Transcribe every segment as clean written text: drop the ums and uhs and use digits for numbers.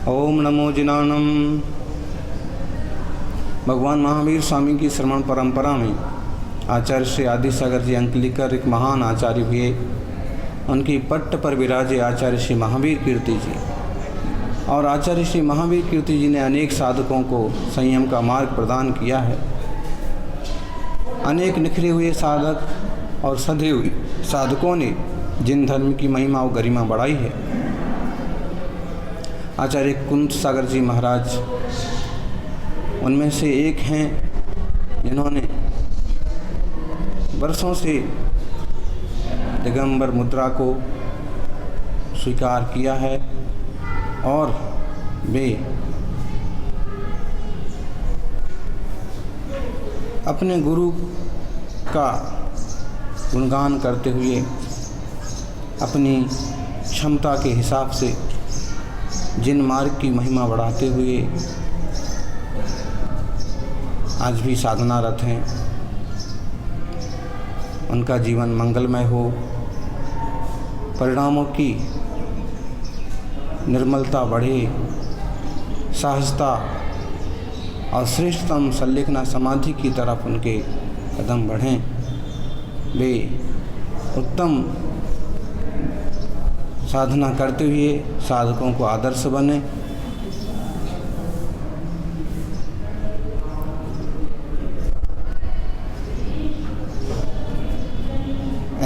ओम नमो जिनानम। भगवान महावीर स्वामी की श्रवण परंपरा में आचार्य श्री आदि सागर जी अंकलिकर एक महान आचार्य हुए। उनकी पट्ट पर विराजे आचार्य श्री महावीर कीर्ति जी। और आचार्य श्री महावीर कीर्ति जी ने अनेक साधकों को संयम का मार्ग प्रदान किया है। अनेक निखरे हुए साधक और सधे हुए साधकों ने जिन धर्म की महिमा और गरिमा बढ़ाई है, आचार्य कुंत सागर जी महाराज उनमें से एक हैं, जिन्होंने वर्षों से दिगंबर मुद्रा को स्वीकार किया है और वे अपने गुरु का गुणगान करते हुए अपनी क्षमता के हिसाब से जिन मार्ग की महिमा बढ़ाते हुए आज भी साधनारत हैं, उनका जीवन मंगलमय हो, परिणामों की निर्मलता बढ़े, सहजता और श्रेष्ठतम संलेखना समाधि की तरफ उनके कदम बढ़ें। वे उत्तम साधना करते हुए साधकों को आदर्श बने।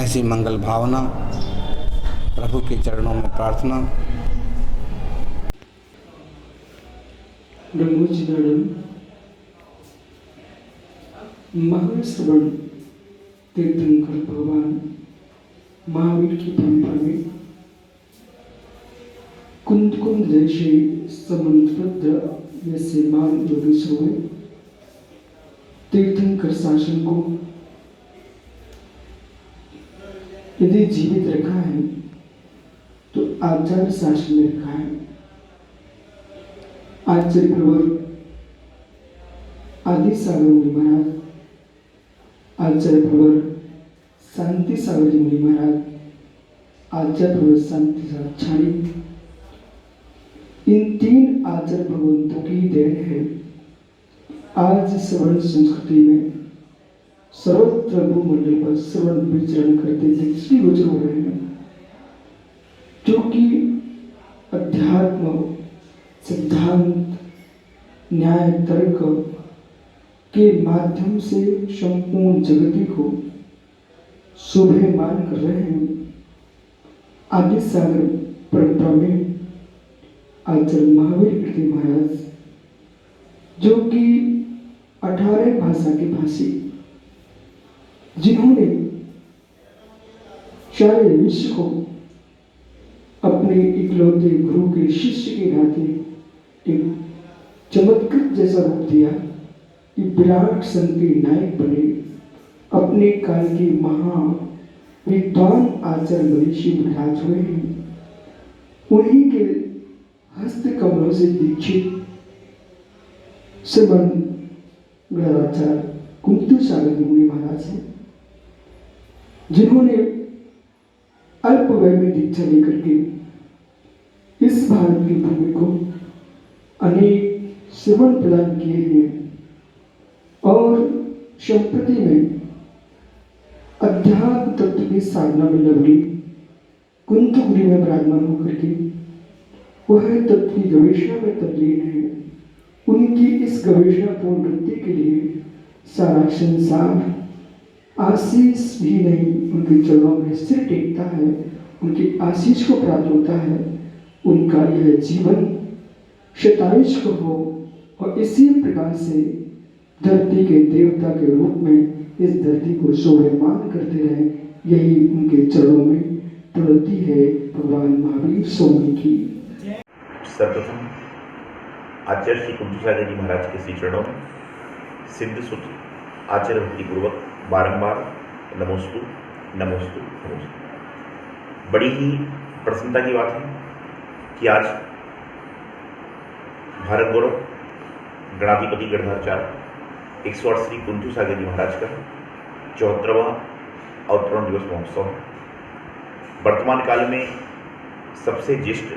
ऐसी मंगल भावना, प्रभु के चरणों में प्रार्थना। नमो जिनानम। महावीर श्रवण तीर्थंकर भगवान महावीर की परंपरा में कुंद जैसे समन्वद्र जैसे मान योगेश्वर में तीर्थंकर शासन को यदि जीवित रखा है तो आचार्य शासन में रखा है। आचार्य प्रवर आदि सागर मुनि महाराज, आचार्य प्रवर शांति सागर जी मुनि महाराज, आचार्य प्रवर शांति सागर छाणी, इन तीन आचार्य भगवंतों की देन है। आज श्रवण संस्कृति में सर्वत्र भूमंडल पर श्रवण विचरण करते दृष्टि गोचर हो रहे हैं, जो कि अध्यात्म, सिद्धांत, न्याय, तर्क के माध्यम से संपूर्ण जगती को शोभायमान कर रहे हैं। आदि सागर परंपरा में आचार्य महावीर कीर्ति महाराज, जो कि 18 भाषा के भाषी, जिन्होंने सारे विश्व को अपने इकलौते गुरु के शिष्य के नाते एक चमत्कृत जैसा रूप दिया कि विराट संत के नायक बने, अपने काल के महा विद्वान आचार्य मनीषी विराज हुए हैं। उन्हीं के हस्त कमलों से दीक्षित श्रवण गणाचार्य कुंत सागर मुनि महाराज हैं, जिन्होंने अल्प वय में दीक्षा लेकर के इस भारत की भूमि को अनेक श्रवण प्रदान किए हैं और संप्रति में अध्यात्म तत्व की साधना में लगी कुंतपुरी में विराजमान होकर के वह तत्व की गवेषणा में तल्लीन है। उनकी इस गवेषणा पूर्ण वृत्ति के लिए सारा संसार आशीष भी नहीं, उनके चरणों में सिर टेकता है, उनकी आशीष को प्राप्त होता है। उनका यह जीवन शतायुष को हो और इसी प्रकार से धरती के देवता के रूप में इस धरती को शोभायमान करते रहे, यही उनके चरणों में प्रवृत्ति है भगवान महावीर स्वामी की। सर्वप्रथम आचार्य श्री कुंत सागर जी महाराज के श्री चरणों में सिद्ध सूत्र आचार्य भक्ति पूर्वक बारंबार नमोस्तु नमोस्तु नमोस्तु। बड़ी ही प्रसन्नता की बात है कि आज भारत गौरव गणाधिपति गणधाचार्य 108 श्री कुंत सागर जी महाराज का 74वां अवतरण दिवस महोत्सव वर्तमान काल में सबसे ज्येष्ठ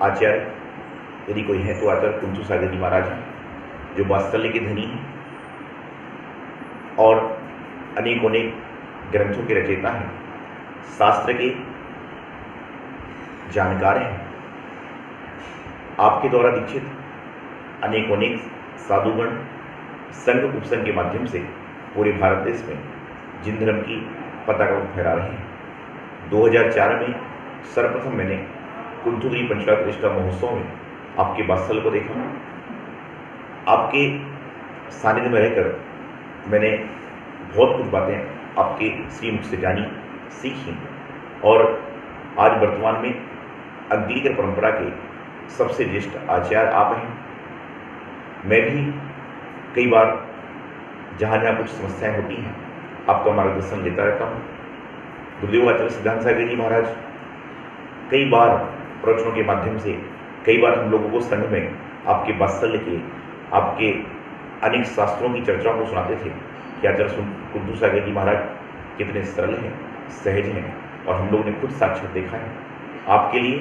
आचार्य यदि कोई है तो आचार्य कुंतु सागर जी महाराज हैं, जो वात्सल्य के धनी हैं और अनेकों ग्रंथों के रचयिता हैं, शास्त्र के जानकार हैं। आपके द्वारा दीक्षित अनेकों साधुगण संघ उपसंघ के माध्यम से पूरे भारत देश में जिन धर्म की पताका को फहरा रहे हैं। 2004 में सर्वप्रथम मैंने कुंथुगिरी पंचकाल प्रतिष्ठा महोत्सव में आपके वात्सल्य को देखा। आपके सानिध्य में रहकर मैंने बहुत कुछ बातें आपके श्रीमुख से जानी, सीखी और आज वर्तमान में अंग्लिकन परंपरा के सबसे ज्येष्ठ आचार्य आप हैं। मैं भी कई बार जहाँ जहाँ कुछ समस्याएं होती हैं आपका मार्गदर्शन लेता रहता हूँ। गुरुदेव आचार्य सिद्धांत सागर जी महाराज कई बार प्रवचनों के माध्यम से कई बार हम लोगों को संघ में आपके वात्सल्य के, आपके अनेक शास्त्रों की चर्चाओं को सुनाते थे कि आचार्य कुंतु सागर जी महाराज कितने सरल हैं, सहज हैं और हम लोगों ने खुद साक्षात देखा है। आपके लिए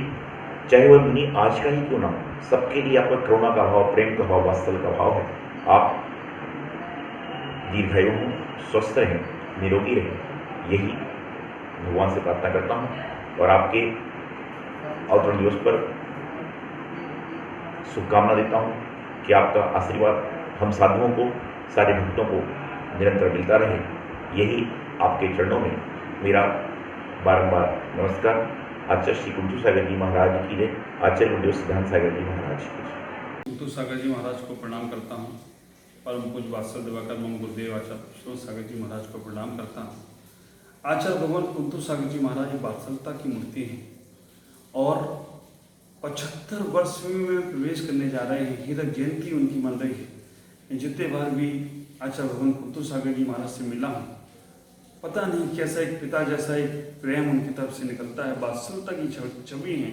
चाहे वह मुनि आज का ही क्यों ना हो, सबके लिए आपका करुणा का भाव, प्रेम का भाव, वात्सल्य का भाव है। आप दीर्घायु हों, स्वस्थ रहें, निरोगी रहें, यही भगवान से प्रार्थना करता हूँ और आपके अवतरण दिवस पर शुभकामना देता हूँ कि आपका आशीर्वाद हम साधुओं को, सारे भक्तों को निरंतर मिलता रहे। यही आपके चरणों में मेरा बारंबार नमस्कार। आचार्य श्री कुंतु सागर जी महाराज की जय। आचार्य गुरुदेव सिद्धांत सागर जी महाराज की जय। कुंतु सागर जी महाराज को प्रणाम करता हूँ। परम पूज्य वात्सल्य दिवाकर मम गुरुदेव आचार्य पुष्प सागर जी महाराज को प्रणाम करता हूँ। आचार्य भगवान कुंतु सागर जी महाराज वात्सलता की मूर्ति हैं और 75 वर्ष में प्रवेश करने जा रहे हैं। हीरक जयंती उनकी मन रही है। जितने बार भी आचार्य भगवान कुंतु सागर जी महाराज से मिला हूँ, पता नहीं कैसा एक पिता जैसा एक प्रेम उनकी तरफ से निकलता है। वात्सलता की छवि है,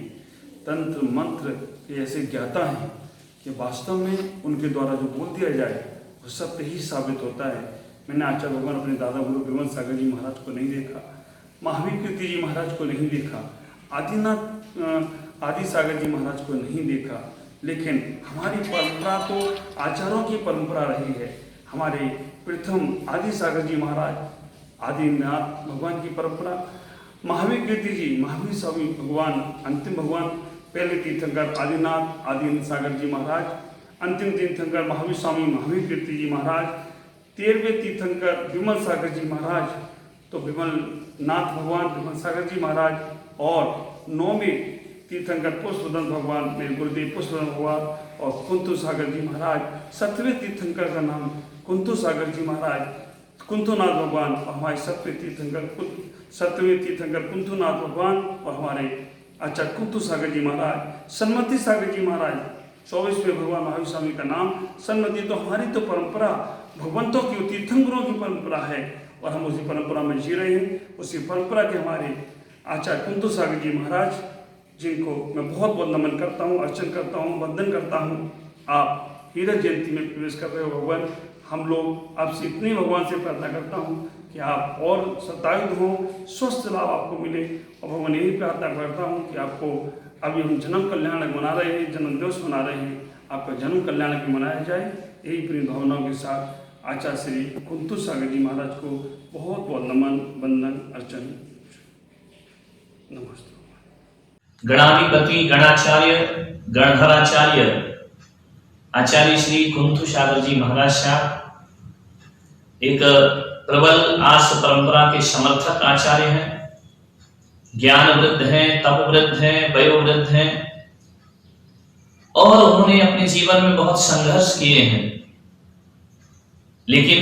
तंत्र मंत्र के ऐसे ज्ञाता हैं कि वास्तव में उनके द्वारा जो बोल दिया जाए वो सत्य ही साबित होता है। मैंने आचार्य भगवान अपने दादा गुरु विमल सागर जी महाराज को नहीं देखा, महावीर कीर्ति जी महाराज को नहीं देखा, आदिनाथ आदि सागर जी महाराज को नहीं देखा, लेकिन हमारी परंपरा तो आचार्यों की परंपरा रही है। हमारे प्रथम आदि सागर जी महाराज, आदिनाथ भगवान की परंपरा, महावीर कीर्ति जी, महावीर स्वामी भगवान, अंतिम भगवान, पहले तीर्थंकर आदिनाथ आदि सागर जी महाराज, अंतिम तीर्थंकर महावीर स्वामी महावीर कीर्ति जी महाराज, 13वें तीर्थंकर विमल सागर जी महाराज, तो विमल नाथ भगवान विमल सागर जी महाराज, और 9वें तीर्थंकर पुष्पदन भगवान मेरे गुरुदेव पुष्पदन भगवान और कुंतु सागर जी महाराज, 7वें तीर्थंकर का नाम कुंतु सागर जी महाराज, कुंतुनाथ भगवान और हमारे 7वें तीर्थंकर कुंतुनाथ भगवान और हमारे आचार्य कुंतु सागर जी महाराज, सन्मति सागर जी महाराज, 24वें भगवान महावीर स्वामी का नाम सन्मति। तो हमारी तो परंपरा भगवंतों की, तीर्थंकरों की परंपरा है और हम उसी परंपरा में जी रहे हैं। उसी परंपरा के हमारे आचार्य कुंतु सागर जी महाराज, जिनको मैं बहुत बहुत नमन करता हूँ, अर्चन करता हूँ, वंदन करता हूँ। आप हीरक जयंती में प्रवेश कर रहे हो भगवान, हम लोग आपसे इतनी भगवान से प्रार्थना करता हूँ कि आप और सतायुध हों, स्वस्थ लाभ आपको मिले। और भगवान यही प्रार्थना करता हूँ कि आपको, अभी हम जन्म कल्याणक मना रहे हैं, जन्म दिवस मना रहे हैं, आपका जन्म कल्याणक मनाया जाए, यही प्रेम भावनाओं के साथ आचार्य श्री कुंतु सागर जी महाराज को बहुत बहुत नमन, वंदन, अर्चन, नमस्ते। गणाधिपति गणाचार्य गणधराचार्य आचार्य श्री कुंतु सागर जी महाराज साहब एक प्रबल आर्ष परंपरा के समर्थक आचार्य हैं। ज्ञान वृद्ध हैं, तप वृद्ध हैं, वयो वृद्ध हैं और उन्होंने अपने जीवन में बहुत संघर्ष किए हैं, लेकिन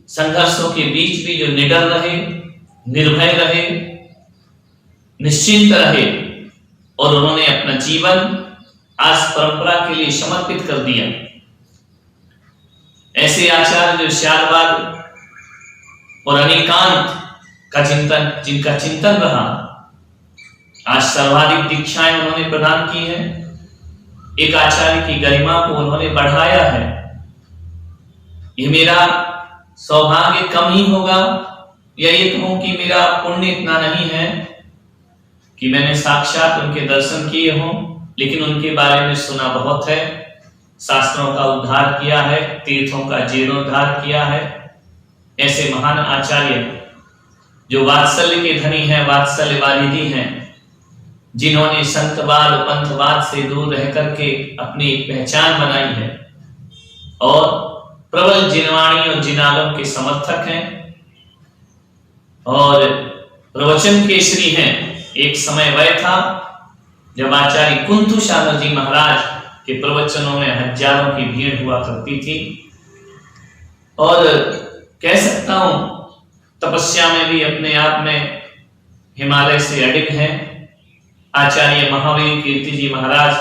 संघर्षों के बीच भी जो निडर रहे, निर्भय रहे, निश्चिंत रहे और उन्होंने अपना जीवन आज परंपरा के लिए समर्पित कर दिया। ऐसे आचार्य जो शारवाद और अनेकांत का चिंतन, जिनका चिंतन रहा, आज सर्वाधिक दीक्षाएं उन्होंने प्रदान की है। एक आचार्य की गरिमा को उन्होंने बढ़ाया है। ये मेरा सौभाग्य कम ही होगा या ये कहूं कि मेरा पुण्य इतना नहीं है कि मैंने साक्षात उनके दर्शन किए हों, लेकिन उनके बारे में सुना बहुत है। शास्त्रों का उद्धार किया है, तीर्थों का जीर्णोद्धार किया है। ऐसे महान आचार्य जो वात्सल्य के धनी हैं, वात्सल्यवारिधि हैं, जिन्होंने संतवाद पंथवाद से दूर रह करके अपनी पहचान बनाई है और प्रबल जिनवाणी और जिनालम के समर्थक हैं और प्रवचन केसरी हैं। एक समय वह था जब आचार्य कुंतु सागर जी महाराज के प्रवचनों में हजारों की भीड़ हुआ करती थी और कह सकता हूं तपस्या में भी अपने आप में हिमालय से अडिग हैं। आचार्य महावीर कीर्ति जी महाराज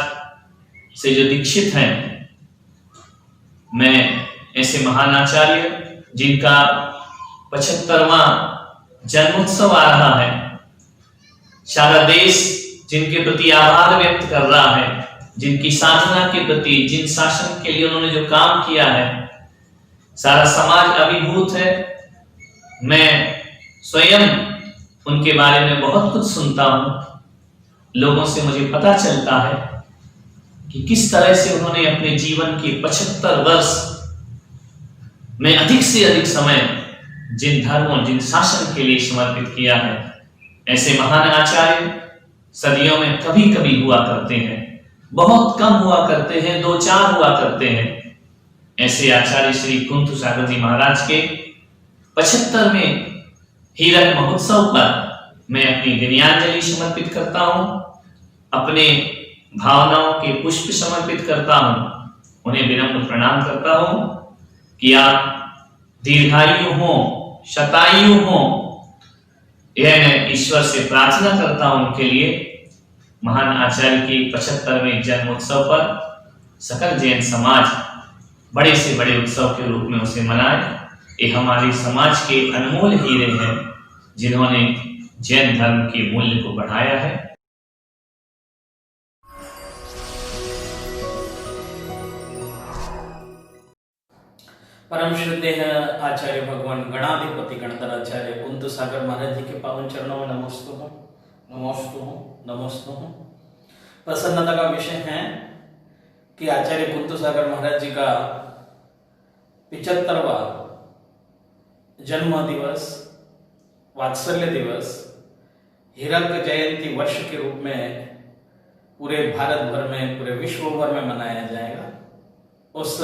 से जो दीक्षित हैं, मैं ऐसे महान आचार्य जिनका 75वां जन्मोत्सव आ रहा है, सारा देश जिनके प्रति आभार व्यक्त कर रहा है, जिनकी साधना के प्रति, जिन शासन के लिए उन्होंने जो काम किया है, सारा समाज अभिभूत है। मैं स्वयं उनके बारे में बहुत कुछ सुनता हूं, लोगों से मुझे पता चलता है कि किस तरह से उन्होंने अपने जीवन के 75 वर्ष में अधिक से अधिक समय जिन धर्मों, जिन शासन के लिए समर्पित किया है। ऐसे महान आचार्य सदियों में कभी कभी हुआ करते हैं, बहुत कम हुआ करते हैं, 2-4 हुआ करते हैं। ऐसे आचार्य श्री कुंतु सागर जी महाराज के 75वें हीरक महोत्सव पर मैं अपनी विनयाञ्जलि समर्पित करता हूं, अपने भावनाओं के पुष्प समर्पित करता हूं, उन्हें विनम्र प्रणाम करता हूं कि आप दीर्घायु हो, शतायु हो। यह मैं ईश्वर से प्रार्थना करता हूं उनके लिए। महान आचार्य के 75वें जन्मोत्सव पर सकल जैन समाज बड़े से बड़े उत्सव के रूप में उसे मनाए। ये हमारे समाज के अनमोल हीरे हैं जिन्होंने जैन धर्म के मूल्य को बढ़ाया है। परम श्रद्धेय आचार्य भगवान गणाधिपति गणधराचार्य कुंतु सागर महाराज जी के पावन चरणों में नमस्तु हूँ, नमस्तु हूँ, नमस्तु हूँ। प्रसन्नता का विषय है कि आचार्य कुंतु सागर महाराज जी का 75वां जन्म दिवस, वात्सल्य दिवस, हीरक जयंती वर्ष के रूप में पूरे भारत भर में, पूरे विश्व भर में मनाया जाएगा। उस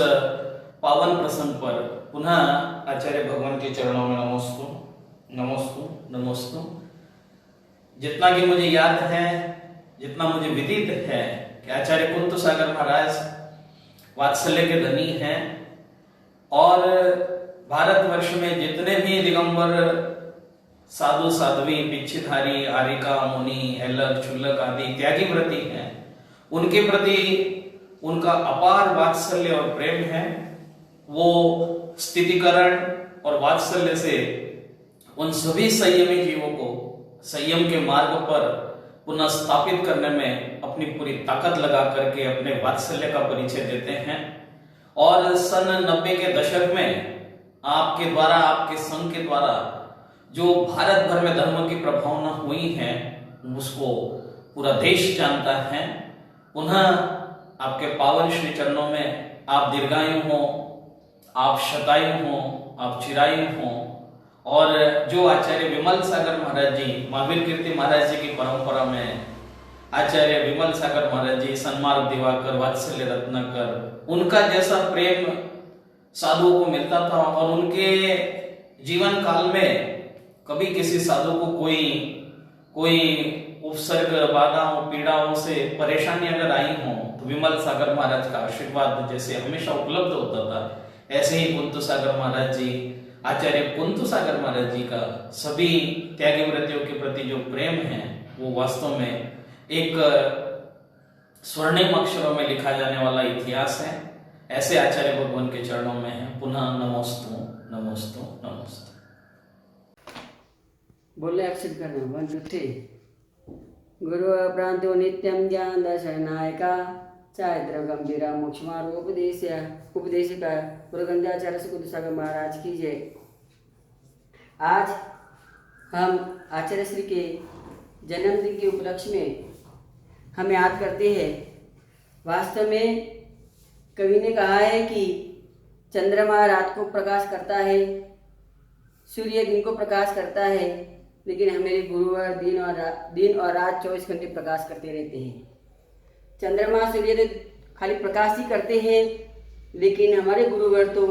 पावन प्रसंग पर पुनः आचार्य भगवान के चरणों में नमोस्तु, नमोस्तु, नमोस्तु। जितना कि मुझे याद है, जितना मुझे विदित है कि आचार्य कुंतु सागर महाराज वात्सल्य के धनी हैं और भारतवर्ष में जितने भी दिगंबर साधु साध्वी, पिछधारी, आरिका, मुनि, ऐलक, चुल्लक आदि त्यागी व्रती हैं, उनके प्रति उनका अपार वात्सल्य और प्रेम है। वो स्थितिकरण और वात्सल्य से उन सभी संयमी जीवों को संयम के मार्ग पर पुनः स्थापित करने में अपनी पूरी ताकत लगा करके अपने वात्सल्य का परिचय देते हैं। और सन 90 के दशक में आपके द्वारा, आपके संघ के द्वारा जो भारत भर में धर्म की प्रभावना हुई है, उसको पूरा देश जानता है। पुनः आपके पावन श्री चरणों में आप दीर्घायु हो, आप शतायु हो, आप चिरायु हो। और जो आचार्य विमल सागर महाराज जी, महावीर कीर्ति महाराज जी की परंपरा में आचार्य विमल सागर महाराज जी, सन्मार्ग दिवाकर, वात्सल्य रत्नाकर, उनका जैसा प्रेम साधुओं को मिलता था और उनके जीवन काल में कभी किसी साधु को कोई उपसर्ग, बाधाओं, पीड़ाओं से परेशानी अगर आई हो तो विमल सागर महाराज का आशीर्वाद जैसे हमेशा उपलब्ध होता था, ऐसे ही कुंतु सागर महाराज जी, आचार्य कुंतु सागर महाराज जी का सभी त्यागी व्रतियों के प्रति जो प्रेम है वो वास्तव में एक स्वर्णिम अक्षरों में लिखा जाने वाला इतिहास है। ऐसे आचार्य भगवान के चरणों में है। पुनः नमोस्तु, नमोस्तु, नमोस्तु। बोले एक्सेप्ट करना 1 2 3। गुरु प्रांतो नित्यं ज्ञान दर्शनायका चारित्र गंभीरा मोक्षमार्ग उपदेशिका गुरुगंधाचार्य कुंतु सागर महाराज की जय। आज हम आचार्य श्री के जन्मदिन के उपलक्ष्य में हम याद करते हैं वास्तव में कवि ने कहा है कि चंद्रमा रात को प्रकाश करता है, सूर्य दिन को प्रकाश करता है, लेकिन हमारे गुरुवर दिन और रात 24 घंटे प्रकाश करते रहते हैं। चंद्रमा सूर्य तो खाली प्रकाश ही करते हैं, लेकिन हमारे गुरुवर तो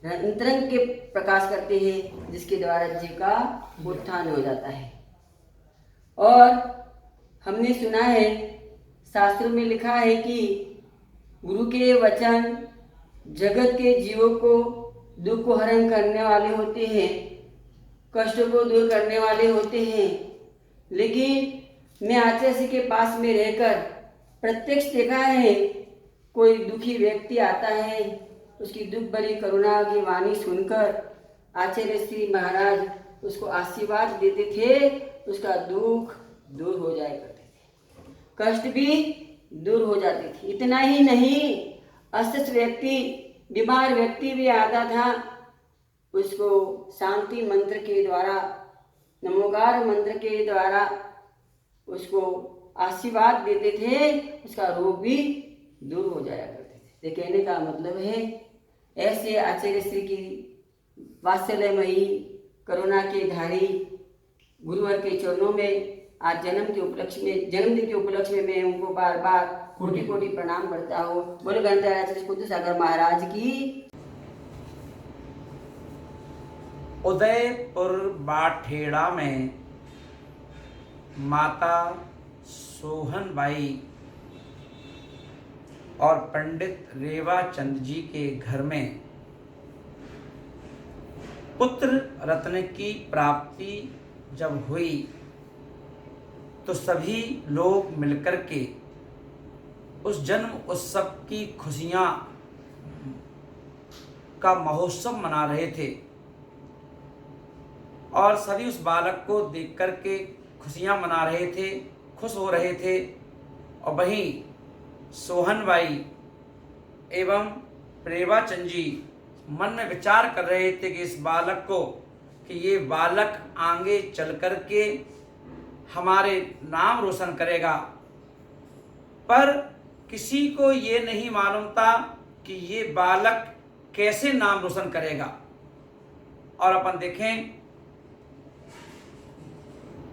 अंतरंग के प्रकाश करते हैं, जिसके द्वारा जीव का उत्थान हो जाता है। और हमने सुना है, शास्त्रों में लिखा है कि गुरु के वचन जगत के जीवों को दुख को हरण करने वाले होते हैं, कष्टों को दूर करने वाले होते हैं। लेकिन मैं आचार्य श्री के पास में रहकर प्रत्यक्ष देखा है, कोई दुखी व्यक्ति आता है, उसकी दुख भरी करुणा की वाणी सुनकर आचार्य श्री महाराज उसको आशीर्वाद देते थे, उसका दुख दूर हो जाया करते थे, कष्ट भी दूर हो जाते थे। इतना ही नहीं, अस्वस्थ व्यक्ति, बीमार व्यक्ति भी आता था, उसको शांति मंत्र के द्वारा, नमोकार मंत्र के द्वारा उसको आशीर्वाद देते थे, उसका रोग भी दूर हो जाया करते थे। ये कहने का मतलब है, ऐसे आचार्य श्री की वात्सल्यमयी करुणा के धारी गुरुवर के चरणों में आज जन्मदिन के उपलक्ष्य में मैं उनको बार बार कोटि कोटि प्रणाम करता हूँ। बोले गणेश आचार्य कुंतु सागर महाराज की। उदयपुर बाठेड़ा में माता सोहनबाई और पंडित रेवाचंद जी के घर में पुत्र रत्न की प्राप्ति जब हुई तो सभी लोग मिलकर के उस जन्म उत्सव की खुशियां का महोत्सव मना रहे थे और सभी उस बालक को देख कर के खुशियां मना रहे थे, खुश हो रहे थे। और वहीं सोहनबाई एवं रेवाचंद जी मन में विचार कर रहे थे कि इस बालक को, कि ये बालक आगे चल कर के हमारे नाम रोशन करेगा, पर किसी को ये नहीं मालूम था कि ये बालक कैसे नाम रोशन करेगा। और अपन देखें,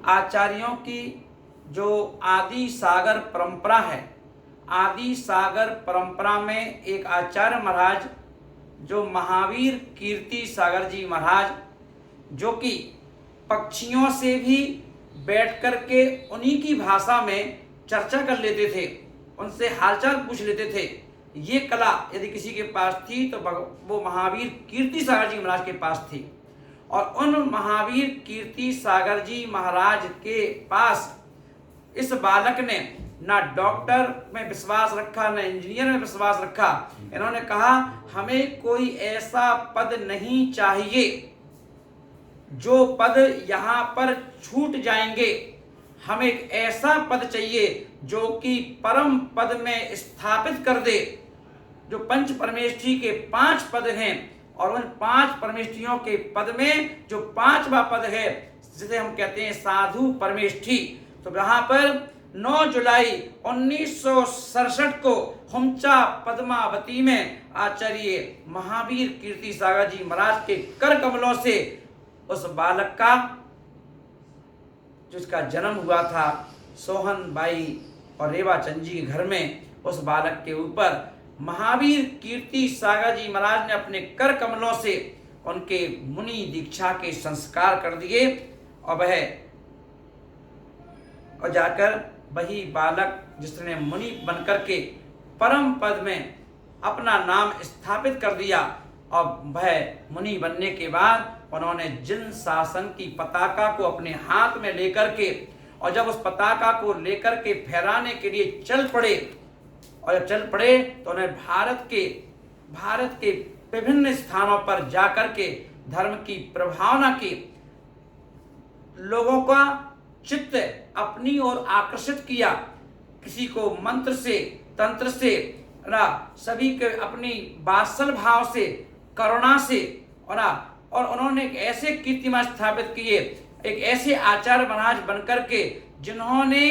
आचार्यों की जो आदि सागर परंपरा है, आदि सागर परंपरा में एक आचार्य महाराज जो महावीर कीर्ति सागर जी महाराज, जो कि पक्षियों से भी बैठ कर के उन्हीं की भाषा में चर्चा कर लेते थे, उनसे हालचाल पूछ लेते थे। ये कला यदि किसी के पास थी तो वो महावीर कीर्ति सागर जी महाराज के पास थी। और उन महावीर कीर्ति सागर जी महाराज के पास इस बालक ने ना डॉक्टर में विश्वास रखा, ना इंजीनियर में विश्वास रखा। इन्होंने कहा, हमें कोई ऐसा पद नहीं चाहिए जो पद यहाँ पर छूट जाएंगे, हमें एक ऐसा पद चाहिए जो कि परम पद में स्थापित कर दे। जो पंच परमेष्ठी के 5 पद हैं और उन 5 परमेष्ठियों के पद में जो 5वां पद है, जिसे हम कहते हैं साधु परमेष्ठी, तो यहाँ पर 9 जुलाई 1967 को हुमचा पद्मावती में आचार्य महावीर कीर्ति सागर जी महाराज के कर कमलों से उस बालक का, जिसका जन्म हुआ था सोहनबाई और रेवाचंद जी के घर में, उस बालक के ऊपर महावीर कीर्ति सागर जी महाराज ने अपने कर कमलों से उनके मुनि दीक्षा के संस्कार कर दिए। और जाकर वही बालक जिसने मुनि बनकर के परम पद में अपना नाम स्थापित कर दिया, और वह मुनि बनने के बाद उन्होंने जिन शासन की पताका को अपने हाथ में लेकर के, और जब उस पताका को लेकर के फहराने के लिए चल पड़े, और जब चल पड़े तो उन्हें भारत के विभिन्न स्थानों पर जाकर के धर्म की प्रभावना की, लोगों का चित्त अपनी ओर आकर्षित किया। किसी को मंत्र से, तंत्र से, सभी के अपनी वात्सल भाव से, करुणा से, और उन्होंने एक ऐसे कीर्तिमान स्थापित किए, एक ऐसे आचार्य महाराज बनकर के जिन्होंने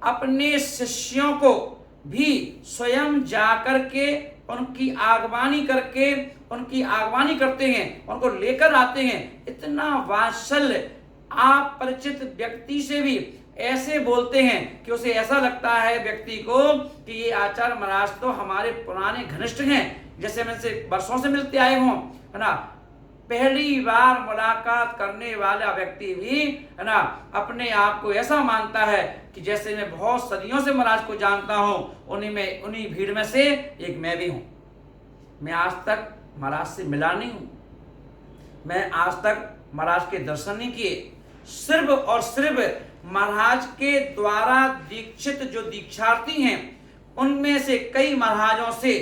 अपने शिष्यों को भी स्वयं जाकर के उनकी आगवानी करते हैं, उनको लेकर आते हैं। इतना वात्सल्य आप परिचित व्यक्ति से भी ऐसे बोलते हैं कि उसे ऐसा लगता है व्यक्ति को कि ये आचार्य महाराज तो हमारे पुराने घनिष्ठ हैं, जैसे हम इनसे वर्षों से मिलते आए हों, है ना। पहली बार मुलाकात करने वाला व्यक्ति भी, है ना, अपने आप को ऐसा मानता है कि जैसे मैं बहुत सदियों से महाराज को जानता हूं, उन्हीं भीड़ में से एक मैं भी हूं। मैं आज तक महाराज से मिला नहीं हूं, मैं आज तक महाराज के दर्शन नहीं किए। सिर्फ और सिर्फ महाराज के द्वारा दीक्षित जो दीक्षार्थी हैं, उनमें से कई महाराजों से,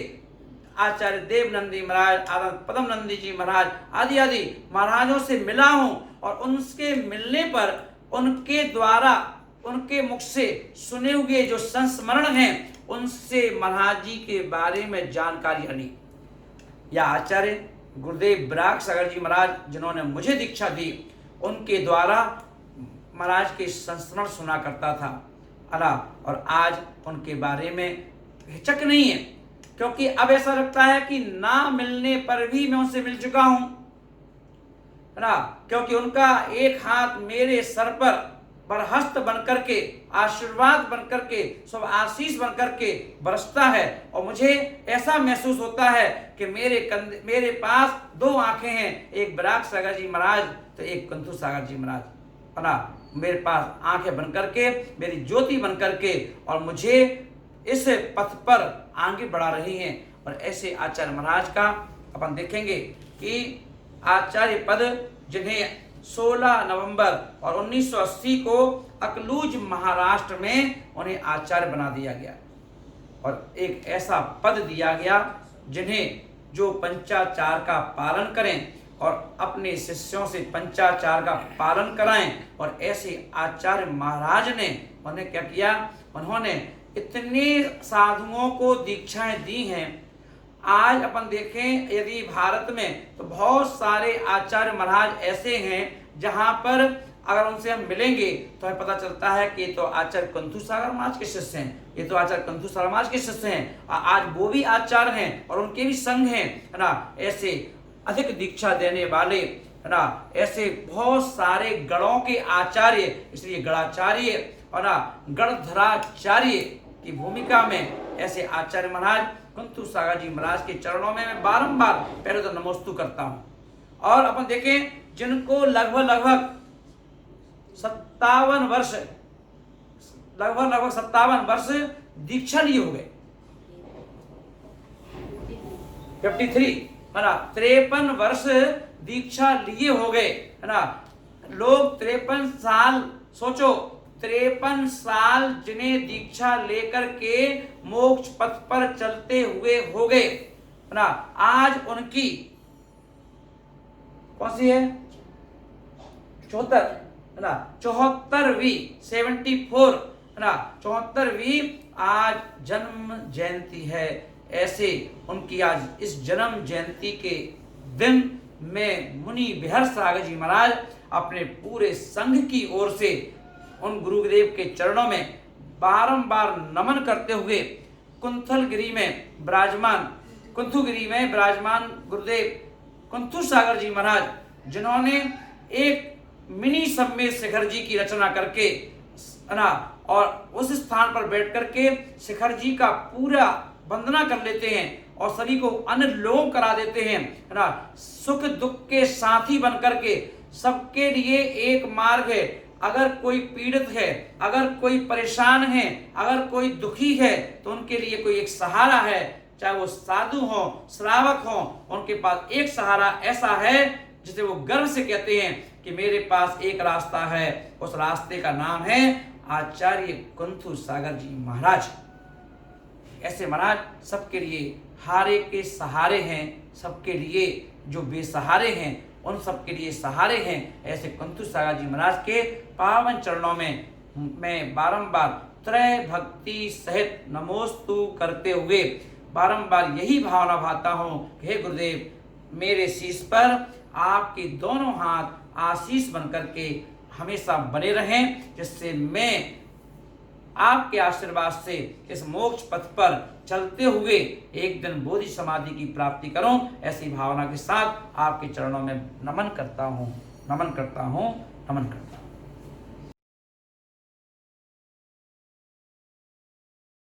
आचार्य देव नंदी महाराज, आनंद पदम नंदी जी महाराज आदि आदि महाराजों से मिला हूं, और उनसे मिलने पर उनके द्वारा, उनके मुख से सुने हुए जो संस्मरण हैं, उनसे महाराज जी के बारे में जानकारी आनी। या आचार्य गुरुदेव विराग सागर जी महाराज, जिन्होंने मुझे दीक्षा दी, उनके द्वारा महाराज के संस्मरण सुना करता था, अला। और आज उनके बारे में हिचक नहीं है, क्योंकि अब ऐसा लगता है कि ना मिलने पर भी मैं उनसे मिल चुका हूं, है ना। क्योंकि उनका एक हाथ मेरे सर पर बरहस्त बनकर के, आशीर्वाद बनकर के, सब आशीष बनकर के बरसता है, और मुझे ऐसा महसूस होता है कि मेरे पास दो आंखें हैं, एक विराग सागर जी महाराज तो एक कुंथु सागर जी महाराज, है ना। मेरे पास आंखें बनकर के, मेरी ज्योति बनकर के, और मुझे इस पथ पर आगे बढ़ा रही हैं। और ऐसे आचार्य महाराज का अपन देखेंगे कि आचार्य पद, जिन्हें 16 नवंबर और 1980 को अकलूज महाराष्ट्र में उन्हें आचार्य बना दिया गया, और एक ऐसा पद दिया गया जिन्हें जो पंचाचार का पालन करें और अपने शिष्यों से पंचाचार का पालन कराएं। और ऐसे आचार्य महाराज ने उन्हें क्या किया, उन्होंने इतने साधुओं को दीक्षाएं दी हैं। आज अपन देखें यदि भारत में, तो बहुत सारे आचार्य महाराज ऐसे हैं जहां पर अगर उनसे हम मिलेंगे तो हमें पता चलता है कि ये तो आचार्य कुंथु सागर महाराज के शिष्य हैं, ये तो आचार्य कुंथु सागर महाराज के शिष्य हैं, आज वो भी आचार्य हैं और उनके भी संघ हैं, है ना। ऐसे अधिक दीक्षा देने वाले, है ना, ऐसे बहुत सारे गणों के आचार्य, इसलिए गणाचार्य और ना गणधराचार्य की भूमिका में ऐसे आचार्य महाराज कुंथु सागर जी महाराज के चरणों में मैं बारंबार पहले तो नमोस्तु करता हूं। और अपन देखें जिनको लगभग 57 वर्ष दीक्षा लिए हो गए, 53, है ना, 53 वर्ष दीक्षा लिए हो गए, है ना। लोग 53 साल, सोचो 53 साल जिन्हें दीक्षा लेकर के मोक्ष पथ पर चलते हुए हो गए, है ना। आज उनकी कौन सी है, 74, है ना, 74वीं 74, है ना, 74वीं आज जन्म जयंती है। ऐसे उनकी आज इस जन्म जयंती के दिन में मुनि बिहार सागर जी महाराज अपने पूरे संघ की ओर से उन गुरुदेव के चरणों में बारंबार नमन करते हुए कुंथलगिरी में विराजमान, कुंथुगिरी में विराजमान गुरुदेव कुंथु सागर जी महाराज, जिन्होंने एक मिनी सम्मेद शिखर जी की रचना करके, है ना, और उस स्थान पर बैठ करके शिखर जी का पूरा वंदना कर लेते हैं और सभी को अनुलोम करा देते हैं, है ना। सुख दुख के साथी बनकर के सबके लिए एक मार्ग है। अगर कोई पीड़ित है, अगर कोई परेशान है, अगर कोई दुखी है, तो उनके लिए कोई एक सहारा है, चाहे वो साधु हो, श्रावक हो, उनके पास एक सहारा ऐसा है जिसे वो गर्व से कहते हैं कि मेरे पास एक रास्ता है, उस रास्ते का नाम है आचार्य कुंथु सागर जी महाराज। ऐसे महाराज सबके लिए हारे के सहारे हैं, सबके लिए जो बेसहारे हैं उन सबके लिए सहारे हैं। ऐसे कुंथु सागर जी महाराज के पावन चरणों में मैं बारंबार त्रय भक्ति सहित नमोस्तु करते हुए बारंबार यही भावना भाता हूँ, हे गुरुदेव मेरे शीश पर आपके दोनों हाथ आशीष बनकर के हमेशा बने रहें, जिससे मैं आपके आशीर्वाद से इस मोक्ष पथ पर चलते हुए एक दिन बोधि समाधि की प्राप्ति करूं, ऐसी भावना के साथ आपके चरणों में नमन करता हूं, नमन करता हूं, नमन करता हूं।